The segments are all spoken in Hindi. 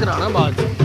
इधर आना बाद में।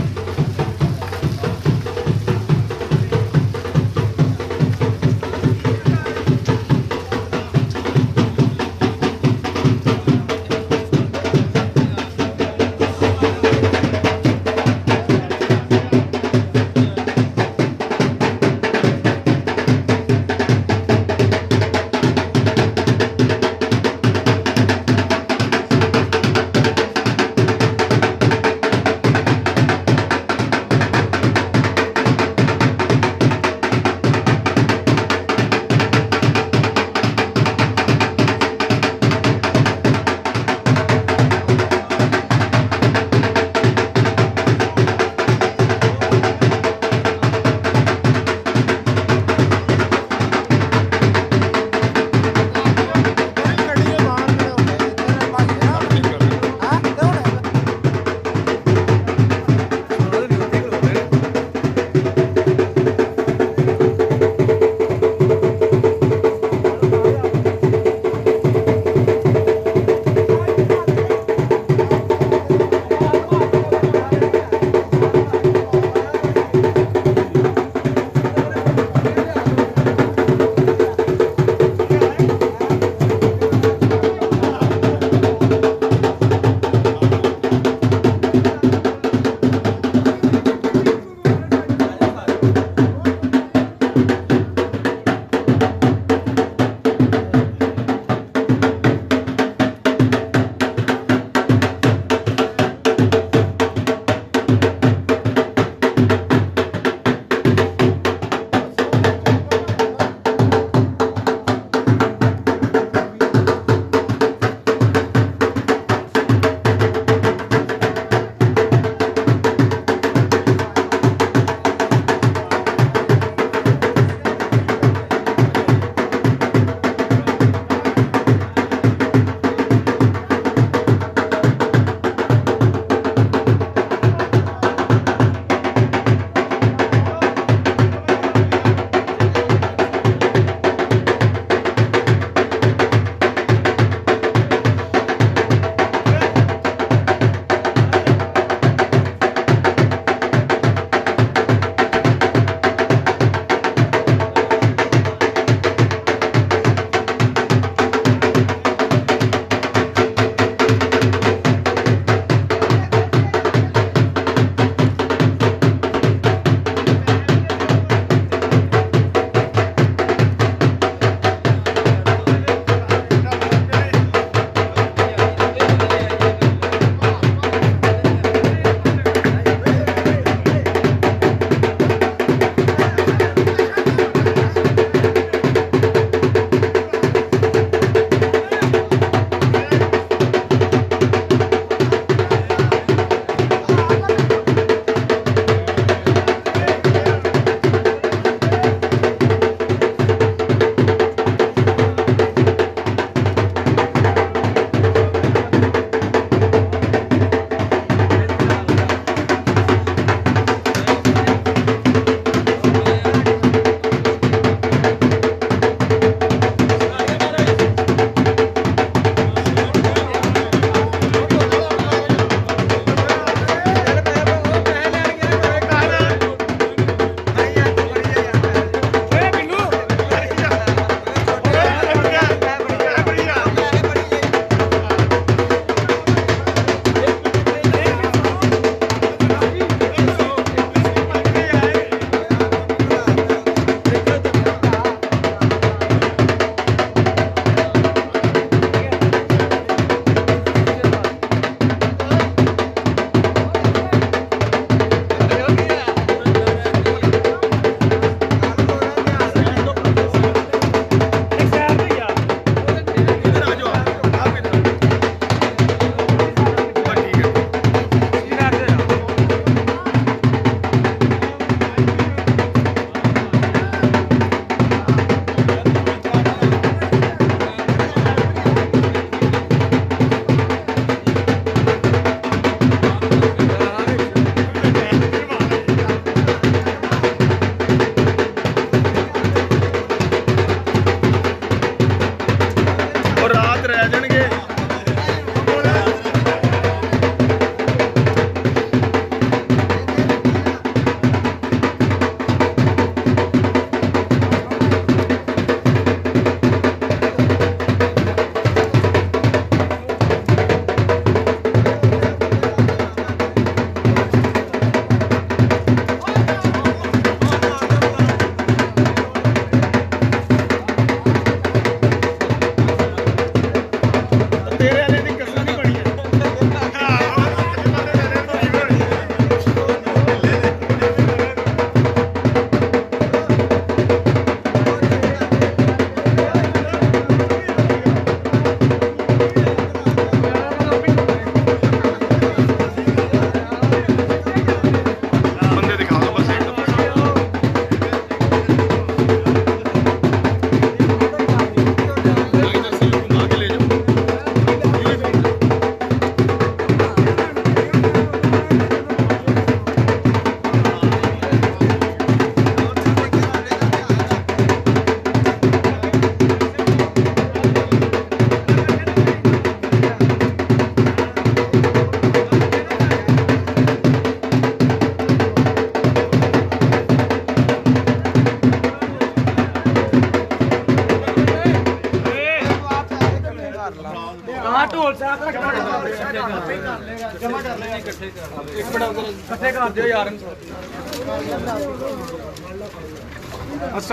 अस्सलाम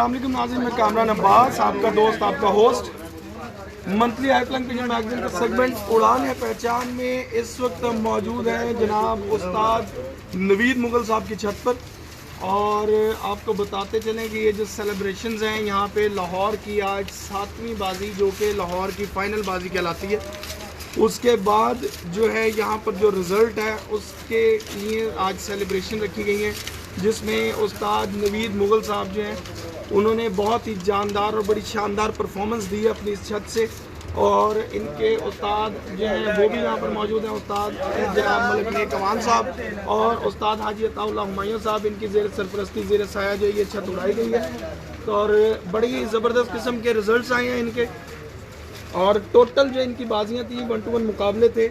वालेकुम नाज़रीन, मैं कामरान अब्बास, आपका दोस्त, आपका होस्ट। मंथली हाईफ्लाइंग पिजन मैगजीन का सेगमेंट उड़ान है पहचान में इस वक्त मौजूद है जनाब उस्ताद नवीद मुगल साहब की छत पर। और आपको बताते चलें कि ये जो सेलिब्रेशंस हैं यहाँ पे लाहौर की आज 7वीं बाजी जो कि लाहौर की फ़ाइनल बाजी कहलाती है, उसके बाद जो है यहाँ पर जो रिज़ल्ट है उसके लिए आज सेलिब्रेशन रखी गई है, जिसमें उस्ताद नवीद मुगल साहब जो हैं उन्होंने बहुत ही जानदार और बड़ी शानदार परफॉर्मेंस दी है अपनी इस छत से। और इनके उस्ताद जो हैं वो भी यहाँ पर मौजूद हैं, उस्ताद जनाब मलिक नेक अवान साहब और उस्ताद हाजी अताउल्लाह हुमायूं साहब। इनकी ज़ेर सरपरस्ती ज़ेर साया जो ये छत उड़ाई गई है और बड़ी ज़बरदस्त किस्म के रिज़ल्ट आए हैं इनके। और टोटल जो इनकी बाजियाँ थी 1-to-1 मुकाबले थे,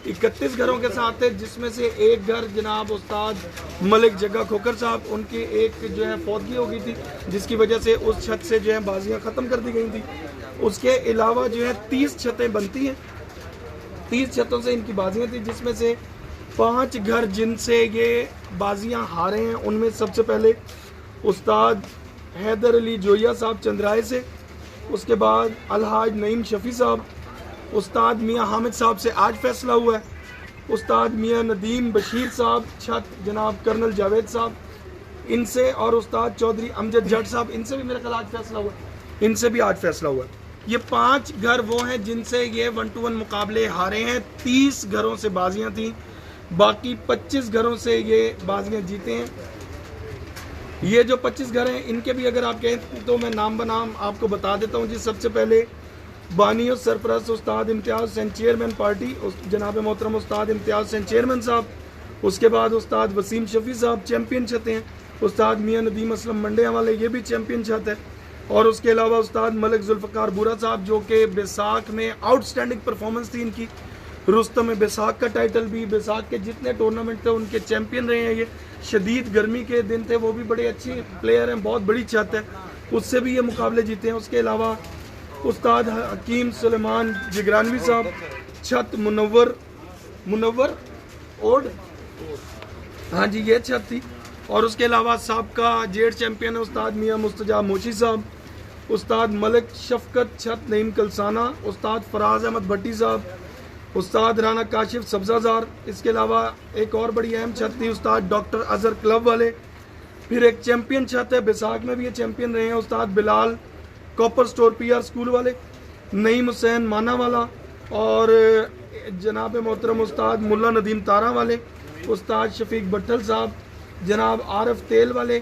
31 घरों के साथ थे, जिसमें से एक घर जनाब उस्ताद मलिक जग्गा खोकर साहब उनकी एक जो है फौतगी हो गई थी, जिसकी वजह से उस छत से जो है बाजियाँ ख़त्म कर दी गई थी। उसके अलावा जो है 30 छतें बनती हैं, 30 छतों से इनकी बाजियाँ थी, जिसमें से 5 घर जिनसे ये बाजियाँ हारे हैं उनमें सबसे पहले उस्ताद हैदर अली जोया साहब चंद्राए से, उसके बाद अलहाज नईम शफ़ी साहब, उस्ताद मियाँ हामिद साहब से आज फैसला हुआ है, उस्ताद मियाँ नदीम बशीर साहब छत जनाब कर्नल जावेद साहब इनसे, और उस्ताद चौधरी अमजद जट साहब इनसे भी मेरा ख्याल आज फैसला हुआ, इनसे भी आज फैसला हुआ। ये 5 घर वो हैं जिनसे ये 1-to-1 मुकाबले हारे हैं। 30 घरों से बाजियाँ थी, बाकी 25 घरों से ये बाजियाँ जीते हैं। ये जो 25 घर हैं इनके भी अगर आप कहें तो मैं नाम बनाम आपको बता देता हूँ जी। सबसे पहले बानी और सरपरस्त उस्ताद इम्तियाज़ हुसैन चेयरमैन पार्टी जनाब मोहतरम उस्ताद इम्तियाज़ हुसैन चेयरमैन साहब, उसके बाद उस्ताद वसीम शफ़ी साहब चैम्पियन छत हैं, उस्ताद मियाँ नदीम असलम मंडे वाले ये भी चैम्पियन छत है, और उसके अलावा उस्ताद मलिक जुल्फ़कार बुरा साहब जो कि बैसाख में आउटस्टैंडिंग परफॉर्मेंस थी इनकी, रुस्तम में बैसाख का टाइटल भी, बैसाख के जितने टूर्नामेंट थे उनके चैम्पियन रहे हैं। ये शदीद गर्मी के दिन थे, वो भी बड़े अच्छे प्लेयर हैं, बहुत बड़ी छत है, उससे भी ये मुकाबले जीते हैं। उसके अलावा उस्ताद हकीम सुलेमान जिगरानवी साहब छत मुनव्वर ओड, हाँ जी ये छत थी। और उसके अलावा सबका जेड चैम्पियन है उस्ताद मियाँ मुस्तजाब मोशी साहब, उस्ताद मलिक शफकत छत नईम कलसाना, उस्ताद फराज अहमद भट्टी साहब, उस्ताद राना काशिफ सब्जाजार। इसके अलावा एक और बड़ी अहम छत थी उस्ताद डॉक्टर अजहर क्लब वाले। फिर एक चैम्पियन छत है, बैसाख में भी ये चैम्पियन रहे हैं, उस्ताद Bilal copper store PR school वाले, नईम हुसैन माना वाला, और जनाब मोहतरम उस्ताद मुल्ला नदीम तारा वाले, उस्ताद शफीक भट्टल साहब, जनाब आरफ तेल वाले,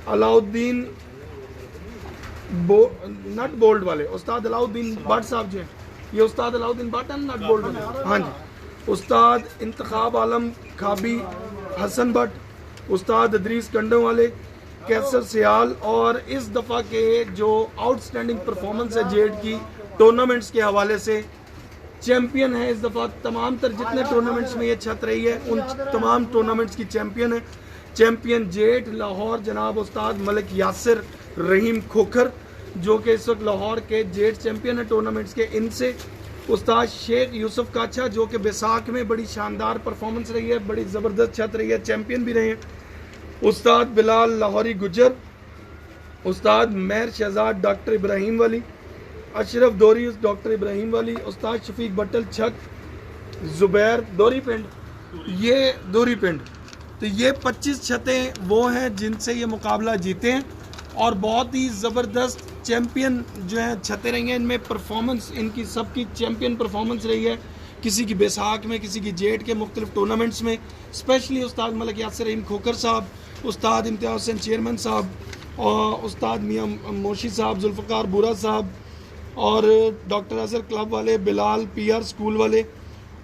अलाउद्दीन नट बोल्ड वाले, उस्ताद अलाउद्दीन भट्ट साहब जो हैं, ये उस्ताद अलाउद्दीन भट्ट हैं नट बोल्ड वाले, हाँ जी, उस्ताद इंतखाब आलम खाबी हसन भट्ट, उस्ताद अदरीस कंडों वाले, कैसर सियाल। और इस दफ़ा के जो आउटस्टैंडिंग परफॉर्मेंस है जेड की टूर्नामेंट्स के हवाले से चैम्पियन है इस दफ़ा, तमाम तर जितने टूर्नामेंट्स में ये छत रही है उन तमाम टूर्नामेंट्स की चैम्पियन है। चैम्पियन जेड लाहौर जनाब उस्ताद मलिक यासिर रहीम खोखर जो कि इस वक्त लाहौर के जेड चैम्पियन है टूर्नामेंट्स के, इनसे उस्ताद शेख यूसुफ काछा जो कि बैसाख में बड़ी शानदार परफॉर्मेंस रही है, बड़ी ज़बरदस्त छत रही है, चैम्पियन भी रहे हैं, उस्ताद बिलाल लाहौरी गुजर, उस्ताद मेहर शहजाद डॉक्टर इब्राहिम वाली, अशरफ दोरी डॉक्टर इब्राहिम वाली, उस्ताद शफीक भट्टल छत जुबैर दोरी पिंड, ये दोरी पिंड। तो ये 25 छतें वो हैं जिनसे ये मुकाबला जीते हैं और बहुत ही ज़बरदस्त चैम्पियन जो है छतें रही हैं। इनमें परफॉर्मेंस इनकी सबकी चैम्पियन परफॉर्मेंस रही है, किसी की बैसाख में, किसी की जेड के मुख्तलिफ टूर्नामेंट्स में। स्पेशली उस्ताद मलिक यासिर रहीम खोखर साहब, उस्ताद इम्तियाज़ हुसैन चेयरमैन साहब, और उस्ताद मियाँ मोशी साहब, जुल्फ़कार बुरा साहब, और डॉक्टर अजहर क्लब वाले, बिलाल PR स्कूल वाले,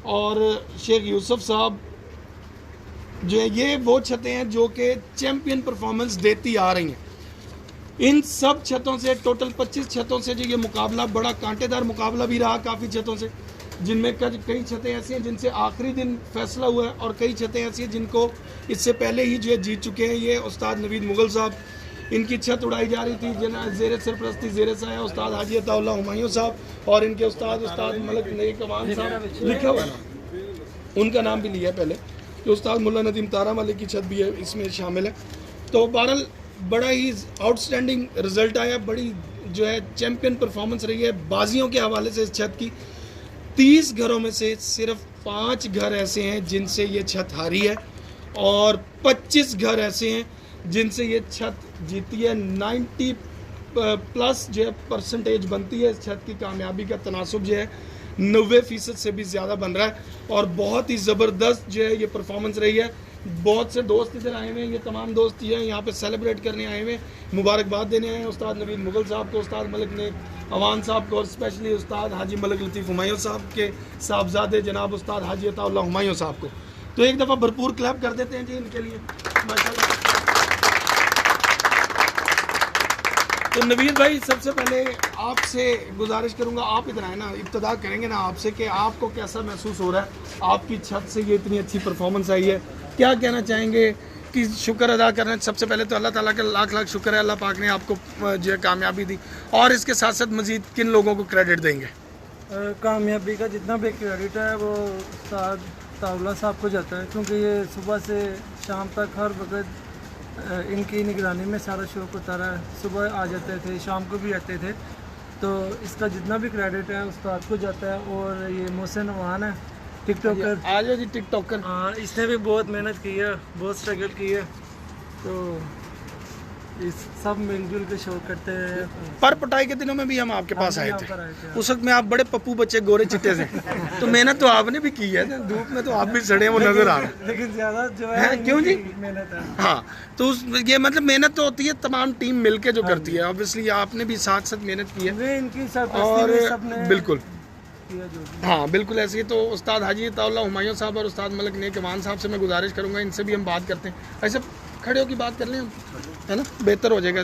और शेख यूसुफ साहब जो है, ये वो छतें हैं जो कि चैम्पियन परफॉर्मेंस देती आ रही हैं। इन सब छतों से टोटल 25 छतों से जो ये मुकाबला बड़ा कांटेदार मुकाबला भी रहा, काफ़ी छतों से, जिनमें कई छतें ऐसी हैं जिनसे आखिरी दिन फैसला हुआ है और कई छतें ऐसी हैं जिनको इससे पहले ही जो है जीत चुके हैं ये उस्ताद नवीद मुगल साहब। इनकी छत उड़ाई जा रही थी। ज़ेर सरपरस्ती ज़ेर साया उस्ताद हाजी अताउल्लाह हुमायूं साहब और इनके उस्ताद मलक नेक अवान साहब, लिखा हुआ ना उनका नाम भी लिया पहले, कि उस्ताद मुल्ला नदीम तारा मलिक की छत भी है इसमें शामिल है। तो बहरहाल बड़ा ही आउटस्टैंडिंग रिजल्ट आया, बड़ी जो है चैम्पियन परफॉर्मेंस रही है बाजियों के हवाले से। इस छत की 30 घरों में से सिर्फ 5 घर ऐसे हैं जिनसे ये छत हारी है और 25 घर ऐसे हैं जिनसे ये छत जीती है। 90 प्लस जो है परसेंटेज बनती है इस छत की कामयाबी का तनासुब जो है 90% से भी ज़्यादा बन रहा है और बहुत ही ज़बरदस्त जो है ये परफॉर्मेंस रही है। बहुत से दोस्त इधर आए हुए हैं, ये तमाम दोस्त ये यहाँ पे सेलिब्रेट करने आए हुए हैं, मुबारकबाद देने आए हैं उस्ताद नवीद मुगल साहब को, उस्ताद मलिक नेक अवान साहब को और स्पेशली उस्ताद हाजी मलिक लतीफ़ हुमायूं साहब के साहबजादे जनाब उस्ताद हाजी अताउल्लाह हुमायूं साहब को। तो एक दफ़ा भरपूर क्लैप कर देते हैं जी इनके लिए, माशाल्लाह। तो नवीद भाई, सबसे पहले आपसे गुजारिश करूंगा, आप इधर आए ना, इब्तदा करेंगे ना आपसे कि आपको कैसा महसूस हो रहा है, आपकी छत से ये इतनी अच्छी परफॉर्मेंस आई है, क्या कहना चाहेंगे कि शुक्र अदा करना। सबसे पहले तो अल्लाह ताला का लाख लाख शुक्र है, अल्लाह पाक ने आपको जो है कामयाबी दी, और इसके साथ साथ मज़ीद किन लोगों को क्रेडिट देंगे? कामयाबी का जितना भी क्रेडिट है वो उस्ताद ताउल्लाह साहब को जाता है, क्योंकि ये सुबह से शाम तक हर वक्त इनकी निगरानी में सारा शौक होता रहा। सुबह आ जाते थे, शाम को भी आते थे, तो इसका जितना भी क्रेडिट है उस्ताद को जाता है। और ये मोहसिन अवान है टिकटॉकर, आ जाओ जी टिकटॉकर। हाँ, इसने भी बहुत मेहनत की है, बहुत स्ट्रगल की है, तो इस सब मिलजुल के शो करते हैं। पर पटाई के दिनों में भी हम आपके पास आए थे, उस वक्त में आप बड़े पप्पू बच्चे गोरे चिट्टे थे, तो मेहनत तो आपने भी की है, धूप में तो आप भी सड़े वो नजर आ रहे हैं, लेकिन ज्यादा जो है क्यों जी मेहनत है। हाँ, तो ये मतलब मेहनत तो होती है, तमाम टीम मिलके जो करती है, ऑब्वियसली आपने भी साथ साथ मेहनत की है इनकी और सबने बिल्कुल हाँ बिल्कुल ऐसे ही। तो उस्ताद हाजी अताउल्लाह हुमायूं साहब और उस्ताद मलिक नेक अवान साहब से मैं गुजारिश करूँगा, इनसे भी हम बात करते हैं, ऐसे खड़े होकर बात कर लें हम, है ना, बेहतर हो जाएगा।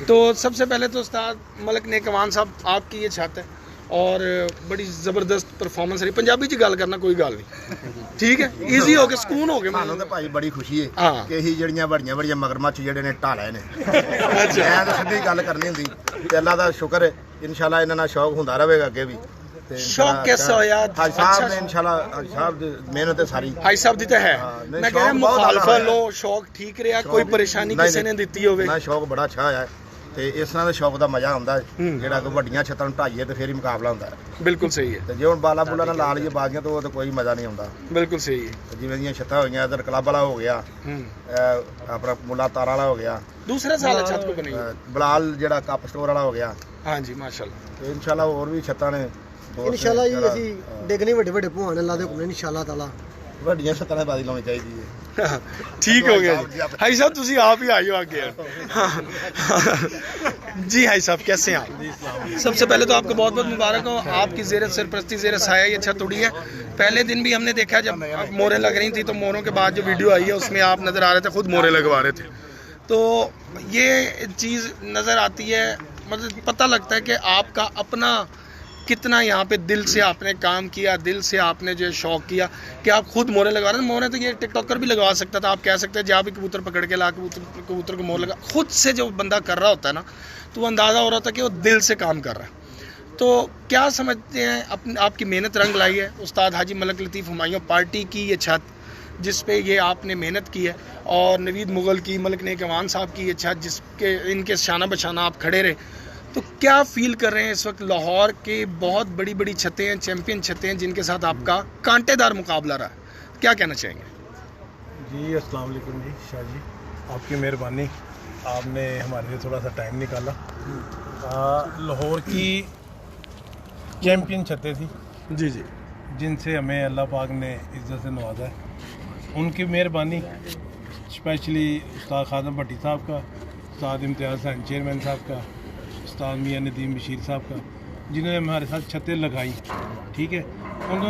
तो सबसे पहले तो उस्ताद मलिक नेक अवान साहब, आपकी ये छत है और बड़ी ज़बरदस्त परफॉर्मेंस रही। पंजाबी च गल करना कोई गल नहीं, ठीक है, ईजी हो के सुकून हो गए। मानो तो भाई बड़ी खुशी है हाँ कि ही जड़ियां बड़ियां बड़ियां मगरमच्छ जेडे ने ढाले ने मैं तो सीधी गल करनी हुंदी ते अल्लाह दा शुक्र है, इंशाल्लाह इन्हां दा शौक हुंदा रहेगा अगे भी। शौक कैसा होया हाजी साहब ने इंशाल्लाह, हाजी साहब दी मेहनत है सारी, हाजी साहब दी तो है, मैं कह रहा मुखालफा लो, शौक ठीक रहा, कोई परेशानी किसी ने दी होवे ना, शौक बड़ा अच्छा है ਤੇ ਇਸ ਤਰ੍ਹਾਂ ਦੇ ਸ਼ੌਕ ਦਾ ਮਜ਼ਾ ਆਉਂਦਾ ਜਿਹੜਾ ਕੋਈ ਵੱਡੀਆਂ ਛੱਤਾਂ ਨੂੰ ਢਾਈਏ ਤੇ ਫੇਰ ਹੀ ਮੁਕਾਬਲਾ ਹੁੰਦਾ ਹੈ। ਬਿਲਕੁਲ ਸਹੀ ਹੈ। ਤੇ ਜੇ ਹੁਣ ਬਾਲਾ ਬੁਲਾ ਨਾਲ ਲਾ ਲਈਏ ਬਾਜ਼ੀਆਂ ਤੋਂ ਉਹ ਕੋਈ ਮਜ਼ਾ ਨਹੀਂ ਆਉਂਦਾ। ਬਿਲਕੁਲ ਸਹੀ ਹੈ। ਜਿਵੇਂ ਦੀਆਂ ਛੱਤਾਂ ਹੋਈਆਂ ਇਧਰ ਕਲੱਬ ਵਾਲਾ ਹੋ ਗਿਆ, ਆਪਣਾ ਮੁੱਲਾ ਤਾਰਾ ਵਾਲਾ ਹੋ ਗਿਆ, दूसरे साल छत को बनी ਬਲਾਲ ਜਿਹੜਾ ਕੱਪ ਸਟੋਰ ਵਾਲਾ ਹੋ ਗਿਆ। हाँ जी माशाल्लाह। ਤੇ ਇਨਸ਼ਾਅੱਲਾ ਹੋਰ ਵੀ ਛੱਤਾਂ ਨੇ इंशाल्लाह जी, ਅਸੀਂ ਡਿੱਗਣੇ ਵੱਡੇ ਵੱਡੇ ਭਵਾਨ ਅੱਲਾਹ ਦੇ ਹੁਕਮ ਨਾਲ इंशाल्लाह ताला ਵੱਡੀਆਂ ਛੱਤਾਂ ਤੇ ਬਾਜ਼ੀ ਲਾਉਣੀ ਚਾਹੀਦੀ ਹੈ। ठीक हो गया जी। हाई साहब तुसी आप ही आइयो आगे जी। हाई साहब कैसे हैं आप? सबसे पहले तो आपको बहुत बहुत मुबारक हो, आपकी ज़ेर सरपरस्ती ज़ेर साया ये छत उड़ी है। पहले दिन भी हमने देखा जब मोरें लग रही थी, तो मोरों के बाद जो वीडियो आई है उसमें आप नज़र आ रहे थे, खुद मोरें लगवा रहे थे, तो ये चीज़ नज़र आती है, मतलब पता लगता है कि आपका अपना कितना यहाँ पे दिल से आपने काम किया, दिल से आपने जो शौक किया कि आप खुद मोरे लगा रहे हैं। मोरे तो ये टिकटॉकर भी लगवा सकता था, आप कह सकते हैं जहाँ भी कबूतर पकड़ के ला कबूतर को मोर लगा, खुद से जो बंदा कर रहा होता है ना, तो वो अंदाज़ा हो रहा था कि वो दिल से काम कर रहा है। तो क्या समझते हैं आपकी मेहनत रंग लाई है? उस्ताद हाजी मलिक लतीफ़ हुमायूं पार्टी की ये छत जिस पे ये आपने मेहनत की है, और नवीद मुगल की, मलिक नेक अवान साहब की ये छत जिसके इनके शाना बशाना आप खड़े रहे, तो क्या फील कर रहे हैं इस वक्त? लाहौर के बहुत बड़ी बड़ी छतें हैं, चैम्पियन छतें हैं, जिनके साथ आपका कांटेदार मुकाबला रहा, क्या कहना चाहेंगे? जी अस्सलाम वालेकुम जी, शाह जी आपकी मेहरबानी, आपने हमारे लिए थोड़ा सा टाइम निकाला। लाहौर की चैम्पियन छतें थी जी जी, जिनसे हमें अल्लाह पाक ने इज़्ज़त से नवाजा है, उनकी मेहरबानी, स्पेशली उस्ताद खादम भट्टी साहब का, उस्ताद इम्तियाज़ हुसैन चेयरमैन साहब का, उस्ताद मियां नदीम बशीर साहब का, जिन्होंने हमारे साथ छतें लगाई, ठीक है। उन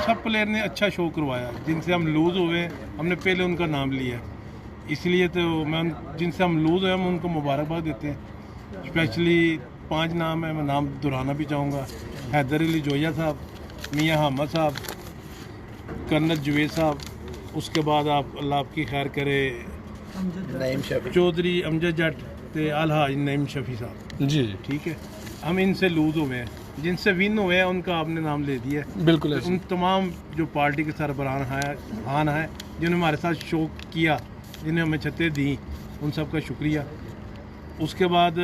सब प्लेयर ने अच्छा शो करवाया, जिनसे हम लूज़ हुए हमने पहले उनका नाम लिया, इसलिए तो मैं जिनसे हम लूज़ हुए हम उनको मुबारकबाद देते हैं। स्पेशली 5 नाम है, मैं नाम दोहराना भी चाहूँगा, हैदर अली जोया साहब, मियां हामद साहब, कर्नल जुवेद साहब, उसके बाद आप अल्लाह आपकी खैर करे चौधरी अमजद जट ते अलहाज नईम शफी साहब, जी ठीक है। हम इनसे लूज हुए हैं, जिनसे विन हुए हैं उनका आपने नाम ले दिया है। बिल्कुल उन तमाम जो पार्टी के सरबराह हैं जिन्होंने हमारे साथ शौक किया, जिन्हें हमें छतें दी, उन सब का शुक्रिया। उसके बाद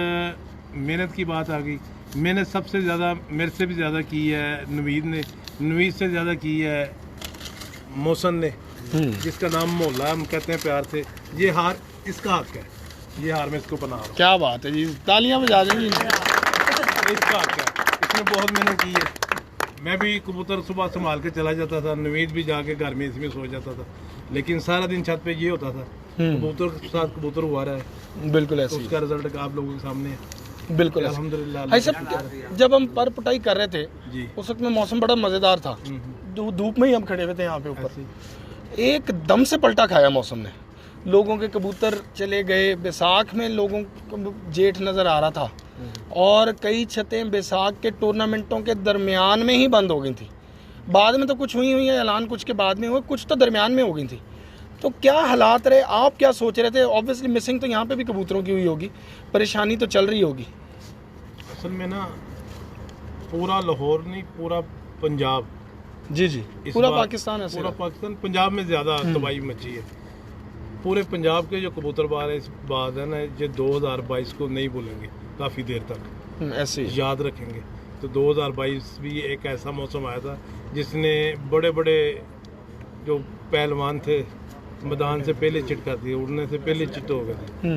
मेहनत की बात आ गई। मेहनत सबसे ज़्यादा मेरे से भी ज़्यादा की है नवीद ने, नवीद से ज़्यादा की है मौसन ने, जिसका नाम मोहल्ला हम कहते हैं प्यार से। ये हार इसका हक है, ये हार में इसको बना रहा हूँ। क्या बात है जी, तालियां बजा देंगे। इसका हक है, इसने बहुत मेहनत की है। मैं भी कबूतर सुबह संभाल के चला जाता था, नवीद भी जाके घर में इसमें सो जाता था, लेकिन सारा दिन छत पे ये होता था। कबूतर के साथ कबूतर हुआ रहा है, बिल्कुल तो ऐसे उसका रिजल्ट आप लोगों के सामने है। बिल्कुल ऐसे। अल्हम्दुलिल्लाह। भाई साहब, जब हम पर पटाई कर रहे थे जी। उस वक्त में मौसम बड़ा मज़ेदार था, धूप में ही हम खड़े हुए थे यहाँ पे ऊपर, एकदम से पलटा खाया मौसम ने। लोगों के कबूतर चले गए, बैसाख में लोगों को जेठ नज़र आ रहा था, और कई छतें बैसाख के टूर्नामेंटों के दरमियान में ही बंद हो गई थी। बाद में तो कुछ हुई है ऐलान, कुछ के बाद में हुआ, कुछ तो दरमियान में हो गई थी। तो क्या हालात रहे, आप क्या सोच रहे थे? ऑब्वियसली मिसिंग तो यहाँ पे भी कबूतरों की हुई होगी, परेशानी तो चल रही होगी। असल में ना पूरा लाहौर नहीं, पूरा पंजाब, जी जी, इस पूरा बार- पाकिस्तान ऐसे पूरा रहा। पाकिस्तान, पंजाब में ज़्यादा तबाही मची है। पूरे पंजाब के जो कबूतरबाज हैं, इस बात है ना, ये 2022 को नहीं भूलेंगे, काफ़ी देर तक ऐसे ही। याद रखेंगे। तो 2022 भी एक ऐसा मौसम आया था जिसने बड़े बड़े जो पहलवान थे मैदान से पहले चिट कर दिए, उड़ने से पहले चिट हो गए थे।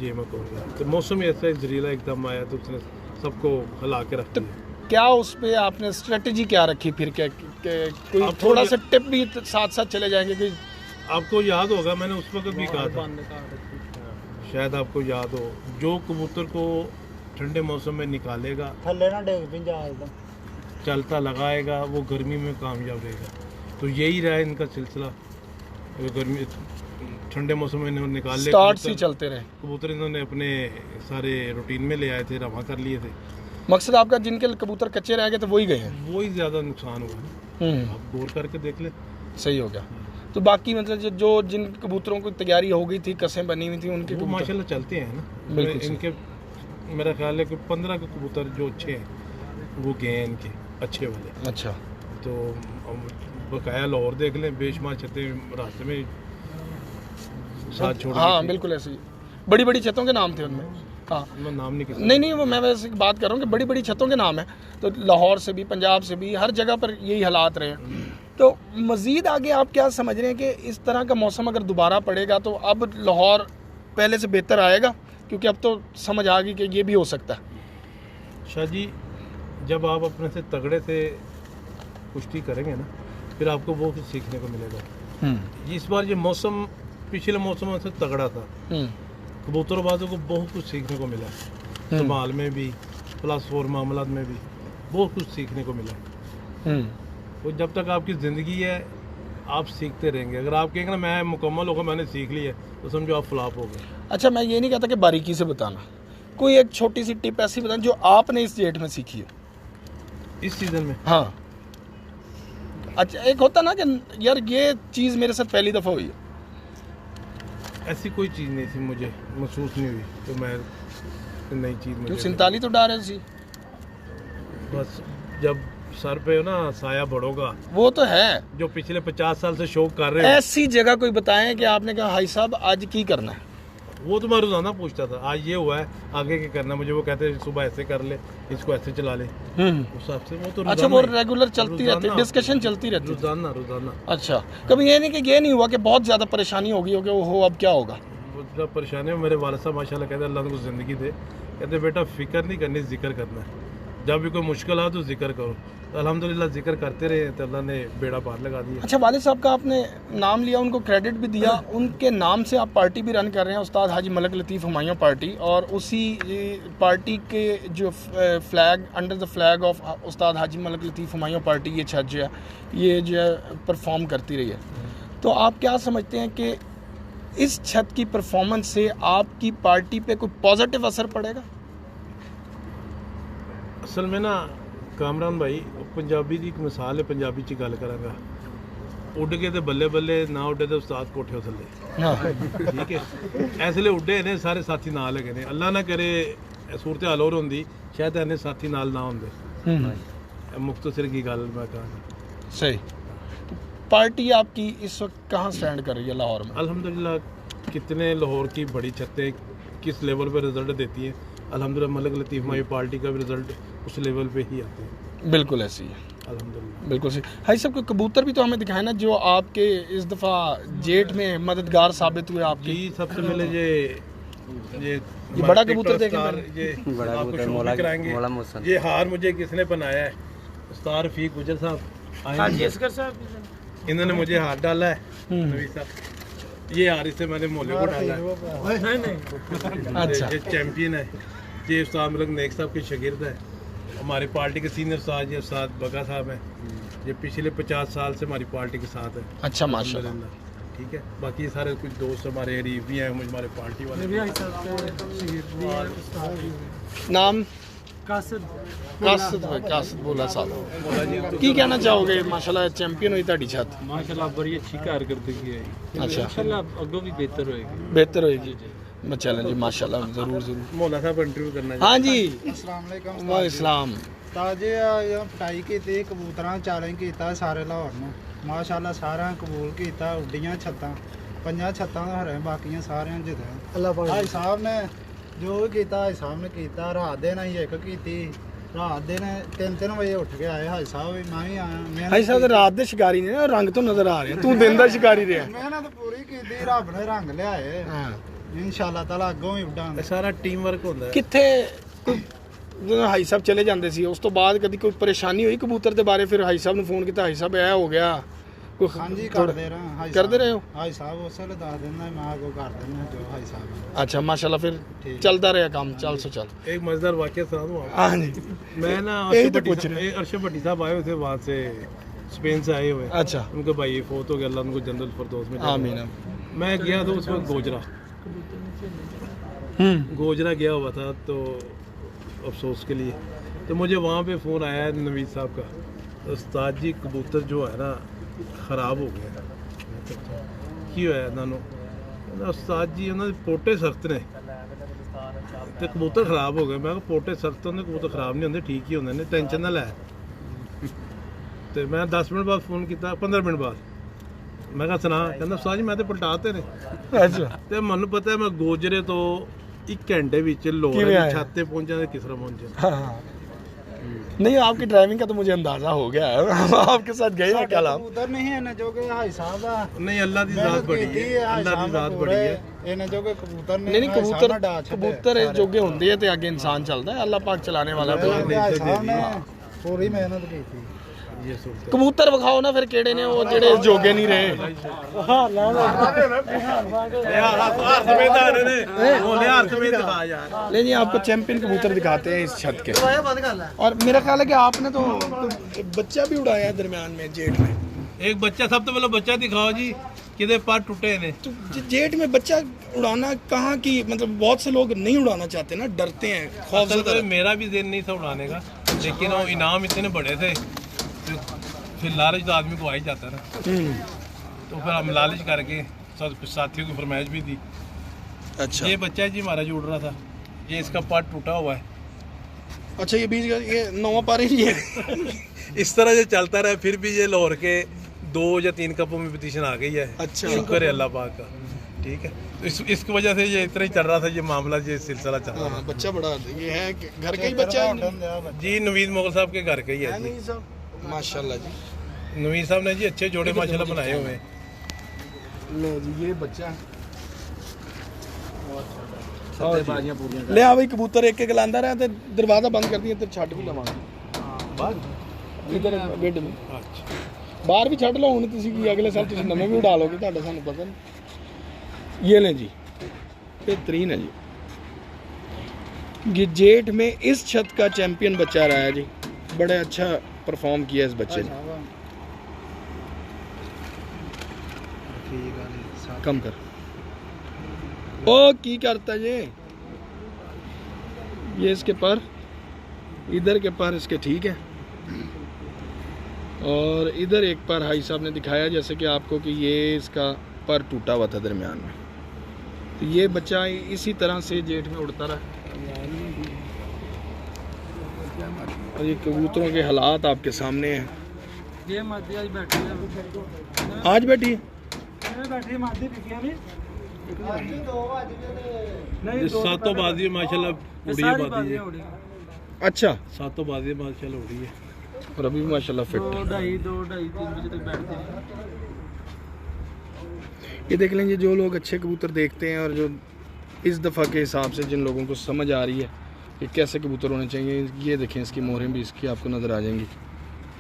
ये मैं कहूँगा। तो मौसम ही ऐसा जहरीला एकदम आया, तो उसने सबको हिला के रख दिया। क्या उस पे आपने स्ट्रेटजी क्या रखी फिर? क्या कोई आपको थोड़ा ये- सा टिप भी साथ साथ चले जाएंगे कि आपको याद होगा, मैंने उस वक्त भी कहा था, शायद आपको याद हो, जो कबूतर को ठंडे मौसम में निकालेगा, चलता लगाएगा, वो गर्मी में कामयाब रहेगा। तो यही रहा इनका सिलसिला। गर्मी ठंडे मौसम में इन्होंने निकाल लिया स्टार्ट कबूतर। से चलते रहे। कबूतर इन्होंने अपने सारे रूटीन में ले आए थे, रवा कर लिए थे। मकसद आपका जिनके कबूतर कच्चे रह गए थे वही गए हैं। वो ही ज़्यादा नुकसान हुआ है। आप गौर करके देख ले। सही हो गया। तो बाकी मतलब जो जिन कबूतरों की तैयारी हो गई थी, कसें बनी हुई थी, उनके वो कबूतर माशाल्लाह चलते हैं ना। बिल्कुल सही। इनके मेरा ख्याल है कि 15 के कबूतर जो अच्छे हैं वो गए हैं इनके अच्छे वाले। अच्छा, तो बकाया लाहौर देख लें, बेशुमार छतें रास्ते में साथ छोड़ हाँ दी थी। बिल्कुल ऐसे ही। बड़ी बड़ी छतों के नाम थे उनमें। हाँ, मैं नाम नहीं किसी नहीं वो मैं वैसे बात कर रहा हूँ कि बड़ी बड़ी छतों के नाम है। तो लाहौर से भी, पंजाब से भी, हर जगह पर यही हालात रहे हैं। तो मज़ीद आगे आप क्या समझ रहे हैं कि इस तरह का मौसम अगर दोबारा पड़ेगा तो अब लाहौर पहले से बेहतर आएगा? क्योंकि अब तो समझ आ गई कि ये भी हो सकता है। शाह जी, जब आप अपने से तगड़े से कुश्ती करेंगे ना, फिर आपको वो कुछ सीखने को मिलेगा। इस बार ये मौसम पिछले मौसम से तगड़ा था, कबूतरबाजों को बहुत कुछ सीखने को मिला, संभाल में भी, प्लस और मामलात में भी बहुत कुछ सीखने को मिला। तो जब तक आपकी ज़िंदगी है आप सीखते रहेंगे। अगर आप कहेंगे ना मैं मुकम्मल होगा, मैंने सीख लिया, तो समझो आप फ्लॉप हो गए। अच्छा, मैं ये नहीं कहता कि बारीकी से बताना, कोई एक छोटी सी टिप ऐसी बताना जो आपने इस जेठ में सीखी है। इस सीज़न में हाँ, अच्छा, एक होता ना कि यार ये चीज़ मेरे साथ पहली दफ़ा हुई है। ऐसी कोई चीज़ नहीं थी, मुझे महसूस नहीं हुई तो मैं नई चीज़ क्यों मुझे 47 तो डा रहे सी? बस जब सर पे ना साया बढ़ोगा, वो तो है। जो पिछले 50 साल से शौक कर रहे हैं, ऐसी जगह कोई बताएं कि आपने कहा हाई साहब आज की करना है। वो तो मैं रोजाना पूछता था, आज ये हुआ है आगे क्या करना। मुझे वो कहते हैं सुबह ऐसे कर ले, इसको ऐसे चला ले, उस हिसाब से वो तो अच्छा, रोजाना वो ही- रेगुलर चलती रहती, रोजाना- डिस्कशन चलती रहती। रोजाना रोजाना। अच्छा, कभी ये नहीं कि ये नहीं हुआ कि बहुत ज़्यादा परेशानी होगी हो कि ओहो अब क्या होगा? वो जब परेशानी है, मेरे वालिद साहब माशाल्लाह कहते हैं अल्लाह ने कुछ ज़िंदगी दे, कहते बेटा फिक्र नहीं करनी, जिक्र करना है। जब भी कोई मुश्किल आ तो जिक्र करो। तो अल्हम्दुलिल्लाह जिक्र करते रहे तो अल्लाह ने बेड़ा पार लगा दिया। अच्छा, वालिद साहब का आपने नाम लिया, उनको क्रेडिट भी दिया, उनके नाम से आप पार्टी भी रन कर रहे हैं, उस्ताद हाजी मलक लतीफ़ हुमायूं पार्टी, और उसी पार्टी के जो flag, under the flag of Ustad Haji Malak Latif Humayun party ये छत जो है, ये जो है परफॉर्म करती रही है। तो आप क्या समझते हैं कि इस छत की परफॉर्मेंस से आपकी पार्टी पे कोई पॉजिटिव असर पड़ेगा? असल में ना कामरान भाई, पंजाबी की एक मिसाल है, पंजाबी च गल करांगा। ਉੱਡ ਕੇ ਤੇ ਬੱਲੇ ਬੱਲੇ ਨਾ ਉੱਡੇ ਤੇ ਉਸਤਾਦ ਕੋਠੇ ਥੱਲੇ हाँ ਠੀਕ ਹੈ ਇਸ ਲਈ ਉੱਡੇ ਨੇ ਸਾਰੇ ਸਾਥੀ ਨਾਲ ਹੈਗੇ ਨੇ ਅੱਲਾ ਨਾ ਕਰੇ ਸੂਰਤ ਹਾਲ ਹੋਰ ਹੁੰਦੀ ਸ਼ਾਇਦ ਇਹਨੇ ਸਾਥੀ ਨਾਲ ਨਾ ਹੁੰਦੇ मुख्तसर की गल मैं कहा सही। पार्टी आपकी इस वक्त कहाँ स्टैंड कर रही है लाहौर में? अल्हम्दुलिल्लाह कितने लाहौर की बड़ी छतें किस लेवल पे रिजल्ट देती हैं अल्हम्दुलिल्लाह मलिक लतीफ़ माई पार्टी का भी रिजल्ट उस लेवल पे ही आते हैं बिल्कुल ऐसी है, अल्हम्दुलिल्लाह। बिल्कुल सही। भाई साहब को कबूतर भी तो हमें दिखाए ना जो आपके इस दफ़ा जेठ में मददगार साबित हुए आपके। जी सबसे पहले ये बड़ा कबूतर देखें ये आपको शो भी कराएंगे। ये हार मुझे किसने बनाया है? उस्ताद रफीक गुजर साहब आए, इन्होंने मुझे हाथ डाला है नबी साहब। ये हार इससे मैंने मोले को डाला है। अच्छा ये चैंपियन है। ये उस्ताद मलिक नेक साहब के शागिर्द है। हमारी पार्टी के सीनियर उस्ताद ये उस्ताद बगा साहब हैं। ये पिछले 50 साल से हमारी पार्टी के साथ है। अच्छा माशाल्लाह। अल्हम्दुलिल्लाह। ठीक है बाकी सारे कुछ दोस्त हमारे हरीफ भी हैं हमारे पार्टी वाले। कासिद नाम कासिद बोला साहब की कहना चाहोगे? माशाल्लाह चैंपियन हुई ਤੁਹਾਡੀ ਛੱਤ। माशाल्लाह बड़ी अच्छी कारकर्दगी है अच्छा इंशाल्लाह अगो भी बेहतर होएगी। बेहतर होएगी मैं चलें जी माशाल्लाह जरूर जरूर। मौला साहब इंटरव्यू करना हाँ जी अस्सलाम वालेकुम वालेकुम ताजे पटाई की कबूतरां चैलेंज किया सारे लाहौर में माशाल्लाह सारा कबूल किया उड्डियां छत्तां 5 छत्तां हरे बाकी सारे जिते अल्लाह भाई साहब ने जो भी किया हाई साहब ने किया रात दिन ही एक की रात दिन 3 बजे उठ के आए हाई साहब भी मैं भी आया भाई साहब रात ਦੇ ਸ਼ਿਕਾਰੀ ਨੇ ਨਾ ਰੰਗ ਤੋਂ ਨਜ਼ਰ ਆ ਰਿਹਾ ਤੂੰ ਦਿਨ ਦਾ ਸ਼ਿਕਾਰੀ ਰਿਹਾ। मेहनत पूरी की रब ने रंग लियाए ਹਾਂ इंशाल्लाह ताला अगों भी उडांगे सारा टीम वर्क होता है। ਕਿੱਥੇ ਜਦੋਂ ਹਾਈ ਸਾਹਿਬ ਚਲੇ ਜਾਂਦੇ ਸੀ ਉਸ ਤੋਂ ਬਾਅਦ ਕਦੀ ਕੋਈ ਪਰੇਸ਼ਾਨੀ ਹੋਈ ਕਬੂਤਰ ਦੇ ਬਾਰੇ? ਫਿਰ ਹਾਈ ਸਾਹਿਬ ਨੂੰ ਫੋਨ ਕੀਤਾ ਹਾਈ ਸਾਹਿਬ ਇਹ ਹੋ ਗਿਆ ਕੋਈ हाँ जी करते रहे हाई ਕਰਦੇ ਰਹੇ ਹੋ? हाई साहब उस वेले दस देना मैं आगो कर देना जो हाई साहब अच्छा माशाल्लाह फिर चलता रहा काम चल सो चल। एक मजेदार वाकया सुना दूं आपको। हाँ जी मैं ना यही तो पूछ रहे अर्शद भट्टी साहब आए हुए थे वहाँ से स्पेन से आए हुए। अच्छा उनके भाई फोत हो गया अल्लाह उनको जन्नत फिरदौस में जगह आमीन दे। मैं गया तो उस वक्त गोजरा गया हुआ था तो अफसोस के लिए तो मुझे वहाँ पे फ़ोन आया नवीद साहब का उस्ताद जी कबूतर जो है ना ख़राब हो गया की होया इन्होंने उस्ताद जी उन्होंने पोटे सख्त ने तो कबूतर खराब हो गए। मैं पोटे सख्त होंगे कबूतर खराब नहीं होंगे ठीक ही होंगे टेंशन ना लै। तो मैं 10 मिनट बाद फोन किया 15 मिनट बाद मैं सुना कहना उस्ताद जी मैं तो पलटाते ने। अच्छा तो मैनू पता है मैं गोजरे तो 1 घंटे विच लाहौर की छत पे पहुंचा तो किस तरह पहुंचे। हाँ नहीं आपकी ड्राइविंग का तो मुझे अंदाजा हो गया है हम आपके साथ गए हैं क्या नाम उधर नहीं है ना जो के हाई साहब दा नहीं अल्लाह दी जात बड़ी है अल्लाह दी जात बड़ी है इन्हें जो के कबूतर ने नहीं कबूतर कबूतर जोगे होंगे है तो आगे इंसान चलता है अल्लाह पाक चलाने वाला हाई साहब ने पूरी मेहनत की थी। ये सुनते कबूतर विखाओ ना फिर केड़े ने वो जेड़े जोगे नहीं रहे। नहीं नहीं आपको चैंपियन कबूतर दिखाते हैं इस छत के और मेरा ख्याल है कि आपने तो बच्चा भी उड़ाया है दरमियान में जेठ में। एक बच्चा सब तो पहले बच्चा दिखाओ जी किधर पर टूटे ने। तो जेठ में बच्चा उड़ाना कहाँ की मतलब बहुत से लोग नहीं उड़ाना चाहते ना डरते हैं खौफजदा। मेरा भी दिन नहीं था उड़ाने का लेकिन वो इनाम इतने बड़े थे फिर लालच तो आदमी को आ ही जाता है ना तो फिर हम लालच करके साथियों की फरमाइश भी दी। अच्छा ये बच्चा जी हमारा जो उड़ रहा था ये इसका पार्ट टूटा हुआ है। अच्छा ये बीच ये नवा पारी नहीं है इस तरह से चलता रहा फिर भी ये लाहौर के 2 या 3 कपों में पोजीशन आ गई है। अच्छा शुक्र है अल्लाह पाक का ठीक है। तो इसकी वजह से ये इतना ही चल रहा था ये मामला ये सिलसिला चल रहा था। बच्चा बड़ा ये है घर का ही बच्चा है जी नवीद मोगल साहब के घर का ही है जी माशाल्लाह जी। नवीद साहब ने जी अच्छे जोड़े माशाल्लाह बनाए हुए हैं। लो जी ये बच्चा ले आ भाई कबूतर एक लांदा रहा तो दरवाजा बंद कर दिया तो छड़ भी लवांगे इधर बेड में बाहर भी छड़ लो हुण तुसीं की अगले साल तुसीं नਵੇਂ भी उड़ा लोगे तुहाडा सानू पता नहीं। ये ले जी बेहतरीन है जी ये जेठ में इस छत का चैंपियन बच्चा रहा है जी बड़े अच्छा परफॉर्म किया इस बच्चे ने। कम कर ओ की करता ये इसके पर इधर के पर इसके ठीक है और इधर एक पर हाई साहब ने दिखाया जैसे कि आपको कि ये इसका पर टूटा हुआ था दरमियान में, तो ये बच्चा इसी तरह से जेठ में उड़ता रहा। और ये कबूतरों के हालात आपके सामने हैं। ये मादी आज बैठी है, आज बैठी है बैठी मादी दिखी नहीं ये सातों बाजी माशाल्लाह उड़ी है, बाजी है। अच्छा, सातों बाजी माशाल्लाह उड़ी है और अभी भी माशाल्लाह फिट है। 2-2:30-3 बजे तक बैठती रही। ये देख लेंगे जो लोग अच्छे कबूतर देखते हैं और जो इस दफ़ा के हिसाब से जिन लोगों को समझ आ रही है कि कैसे कबूतर होने चाहिए, ये देखें इसकी मोहरें भी इसकी आपको नज़र आ जाएंगी।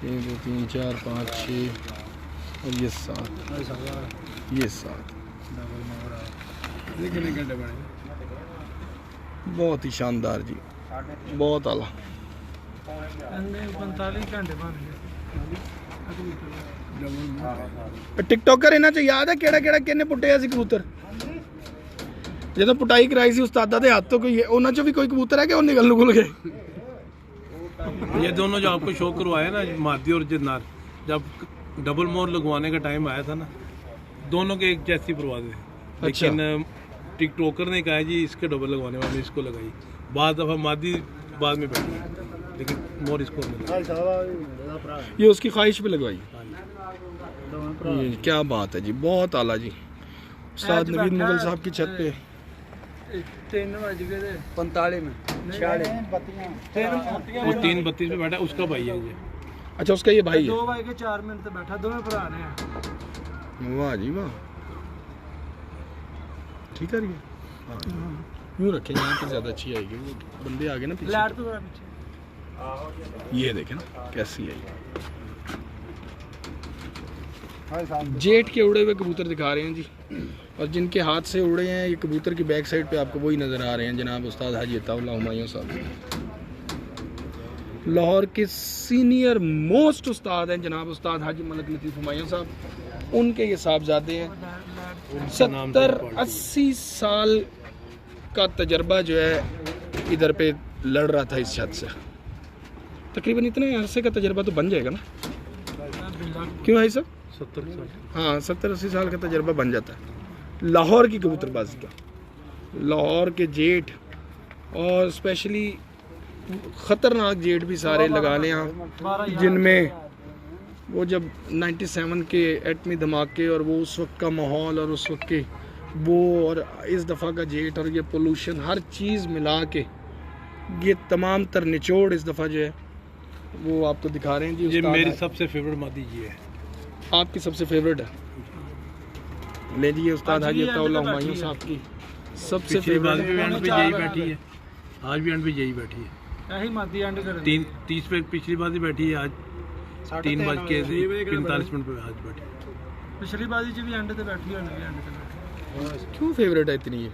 1 2 3 4 5 6 और ये 7, ये 7 बहुत ही शानदार जी, बहुत आला। 45 घंटे बन गए। टिकटॉकर इन्हां च याद है ਕਿਹੜਾ ਕਿਹਨੇ ਪੁੱਟਿਆ ਸੀ ਕਬੂਤਰ ਜਦੋਂ ਪੁਟਾਈ ਕਰਾਈ ਸੀ ਉਸਤਾਦਾਂ ਦੇ ਹੱਥ ਤੋਂ? ਕੋਈ ਉਹਨਾਂ ਚੋਂ ਵੀ ਕੋਈ ਕਬੂਤਰ ਹੈ कि ਉਹ ਨਿਕਲ ਗਏ? ये दोनों जो आपको शो करवाए ना, मादी और जिन्नार, जब डबल मोर लगवाने का टाइम आया था ना, दोनों के एक जैसी परवाज़ है। लेकिन टिकटॉकर ने कहा जी इसके डबल लगवाने वाले इसको लगाई, बाद दफ़ा मादी बाद में बैठी, लेकिन मोर इसको नहीं। ये उसकी ख्वाहिश पे लगवाई। ये क्या बात है जी, बहुत आला जी। उस्ताद नवीद मुगल साहब की छत पे 3:45 में 46 वो 3:32 में बैठा, उसका भाई है ये। अच्छा, उसका ये भाई है। 2:04 बैठा, दोनों भरा रहे हैं। वाह जी वाह, ठीक है ये। यूँ रखें, यहाँ पे ज़्यादा अच्छी आएगी। वो बंदे आगे ना पीछे, लाइट तो थोड़ा पीछे। ये देखें ना कैसी है। जेठ के उड़े हुए कबूतर दिखा रहे हैं जी, और जिनके हाथ से उड़े हैं ये कबूतर की बैक साइड पे आपको वही नज़र आ रहे हैं, जनाब उस्ताद हाजी अताउल्लाह हुमायूं साहब, लाहौर के सीनियर मोस्ट उस्ताद हैं जनाब उस्ताद हाजी मलिक लतीफ़ हुमायूं साहब। उनके ये साहबजादे हैं। 70-80 साल का तजर्बा जो है इधर पे लड़ रहा था इस छत से। तकरीबन इतने अरसे का तजर्बा तो बन जाएगा ना, क्यों भाई साहब? 70 साल। हाँ, 70-80 साल का तजर्बा बन जाता है लाहौर की कबूतरबाजी का। लाहौर के जेठ और स्पेशली ख़तरनाक जेठ भी सारे लगा लें आप, जिनमें वो जब 97 के एटमी धमाके और वो उस वक्त का माहौल और उस वक्त के वो और इस दफ़ा का जेठ और ये पोल्यूशन, हर चीज़ मिला के ये तमाम तर निचोड़ इस दफ़ा जो है वो आपको दिखा रहे हैं जी। ये मेरी सबसे फेवरेट मादी ये है। आपकी सबसे फेवरेट है? ले जी, उस्ताद हाजी अताउल्लाह हुमायूं साहब की सबसे फेवरेट फेवरेट। भी एंड पे यही बैठी है, आज भी एंड पे यही बैठी है। यही मादी एंड कर 3:30 पे पिछली बाजी बैठी है, आज 3:45 पे आज बैठी। पिछली बाजी च भी एंड ते बैठी होनी, एंड ते बैठी। क्यों फेवरेट है इतनी? ये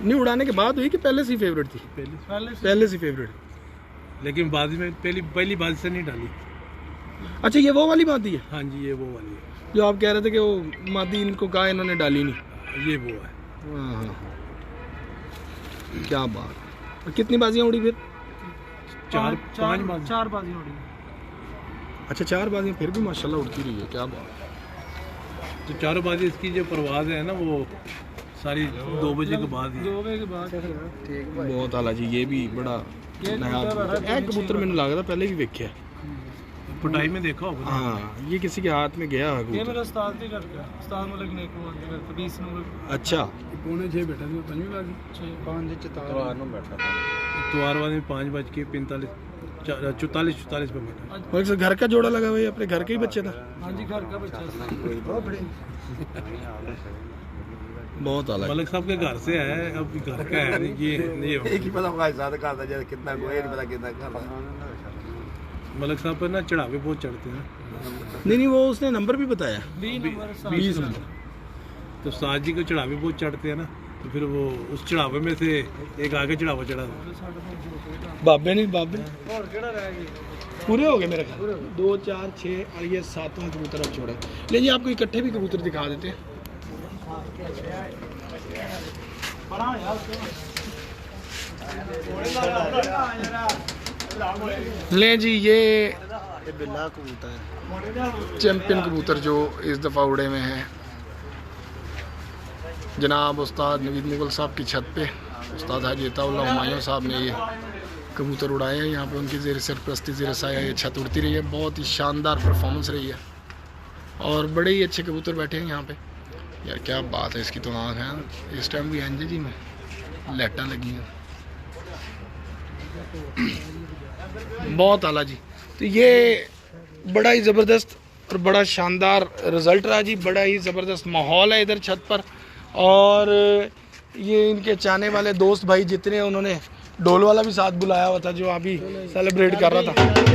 नहीं उड़ाने के बाद हुई कि पहले से ही फेवरेट थी? पहले से फेवरेट। लेकिन बाजी में पहली बाजी से नहीं डाली। अच्छा, ये वो वाली मादी है? हाँ जी, ये वो वाली है जो आप कह रहे थे कि वो मादी इनको कहा इन्होंने डाली नहीं। ये वो है। हाँ, क्या बात। और कितनी बाजियाँ उड़ी फिर? 4-5 बाजी। 4 बाजी उड़ी। अच्छा, 4 बाजियाँ फिर भी माशाल्लाह उड़ती रही है, क्या बात। तो 4 बाजी इसकी जो परवाज़ है ना वो सारी 2 बजे के बाद ही। 2 बजे के बाद बहुत आला जी। ये भी बड़ा नया कबूतर मैंने लगा था पहले भी देखा है, पटाई में देखा होगा। हाँ, ये किसी के हाथ में गया है ये कबूतर। मेरा उस्ताद भी करता है, उस्ताद मलिक ने को आगे करता 20 नंबर। अच्छा, 6:45 बैठा था, 5वीं बाजी। 5 चतार में बैठा था। इतवार वाले 5:45 44 पे बैठा। और एक घर का जोड़ा लगा हुआ है, अपने घर का ही बच्चा था। हाँ जी, घर का बच्चा था। बहुत अलग। मलिक साहब के घर से है, अब घर का है नहीं, ये नहीं एक ही पता होगा ज्यादा का था, कितना कोई नहीं पता कितना कर रहा। मलिक साहब पर ना चढ़ावे बहुत चढ़ते हैं। नहीं, वो उसने नंबर भी बताया 20 नंबर 20 नंबर। तो साज जी को चढ़ावे बहुत चढ़ते हैं ना, तो फिर वो उस चढ़ावे में से एक आगे चढ़ावा चढ़ा था। बाबे नहीं, बाबे और केड़ा रह गया? पूरे हो गए मेरे ख्याल। 2 4 6 और ये 7वां कबूतर अब छोड़े। लेकिन आपको इकट्ठे भी कबूतर दिखा देते हैं। ले जी, ये ये बिल्ला कबूतर है। चैंपियन कबूतर जो इस दफ़ा उड़े हुए हैं जनाब उस्ताद नवीद मुगल साहब की छत पे उस्ताद हाजी अताउल्लाह हुमायूं साहब ने ये कबूतर उड़ाए हैं। यहाँ पे उनकी ज़ेर सरपरस्ती ज़ेर साया ये छत उड़ती रही है। बहुत ही शानदार परफॉर्मेंस रही है और बड़े ही अच्छे कबूतर बैठे हैं यहाँ पे। यार क्या बात है, इसकी तो आँख है इस टाइम भी एनजे जी में लाइटां लगी हैं, बहुत आला जी। तो ये बड़ा ही ज़बरदस्त और बड़ा शानदार रिज़ल्ट रहा जी। बड़ा ही ज़बरदस्त माहौल है इधर छत पर और ये इनके चाहने वाले दोस्त भाई जितने उन्होंने ढोल वाला भी साथ बुलाया हुआ था जो अभी सेलिब्रेट कर रहा था।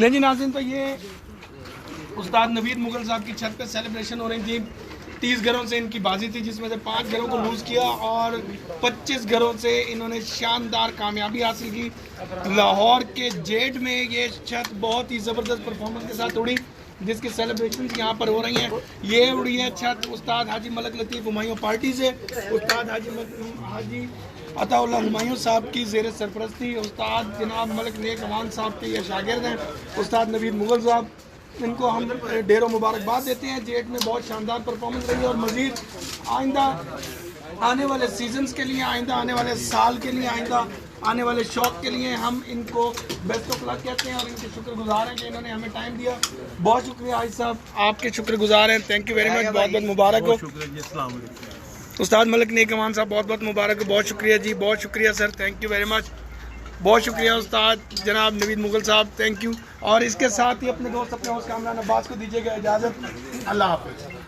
नहीं जी नाज़रीन, तो ये उस्ताद नवीद मुगल साहब की छत पे सेलिब्रेशन हो रही थी। 30 घरों से इनकी बाजी थी जिसमें से 5 घरों को लूज़ किया और 25 घरों से इन्होंने शानदार कामयाबी हासिल की। लाहौर के जेड में ये छत बहुत ही ज़बरदस्त परफॉर्मेंस के साथ उड़ी जिसकी सेलिब्रेशन यहाँ पर हो रही हैं। ये उड़ी है छत उस्ताद हाजी मलक लतीफ़ हुमायूं पार्टी से। उस्ताद हाजी अताउल्लाह हुमायूं साहब की ज़ेर सरपरस्ती उस्ताद जनाब मलिक नेक अमान साहब के ये शागिर्द हैं उस्ताद नवीद मुगल साहब। इनको हम ढेरों मुबारकबाद देते हैं। जेट में बहुत शानदार परफॉर्मेंस रही है और मज़ीद आइंदा आने वाले सीजन्स के लिए, आइंदा आने वाले साल के लिए, आइंदा आने वाले शौक के लिए हम इनको बेस्ट ऑफ लक कहते हैं और इनके शुक्रगुजार हैं कि इन्होंने हमें टाइम दिया। बहुत शुक्रिया हाजी साहब, आपके शुक्रगुजार हैं। थैंक यू वेरी मच, बहुत बहुत मुबारक हो। उस्ताद मलिक नेक अमान साहब बहुत बहुत मुबारक हो। बहुत शुक्रिया जी, बहुत शुक्रिया sir, thank you very much. बहुत शुक्रिया उस्ताद जनाब नवीद मुगल साहब, थैंक यू। और इसके साथ ही अपने दोस्त अपने होस्ट कामरान अब्बास को दीजिएगा इजाज़त। अल्लाह हाफ़िज़।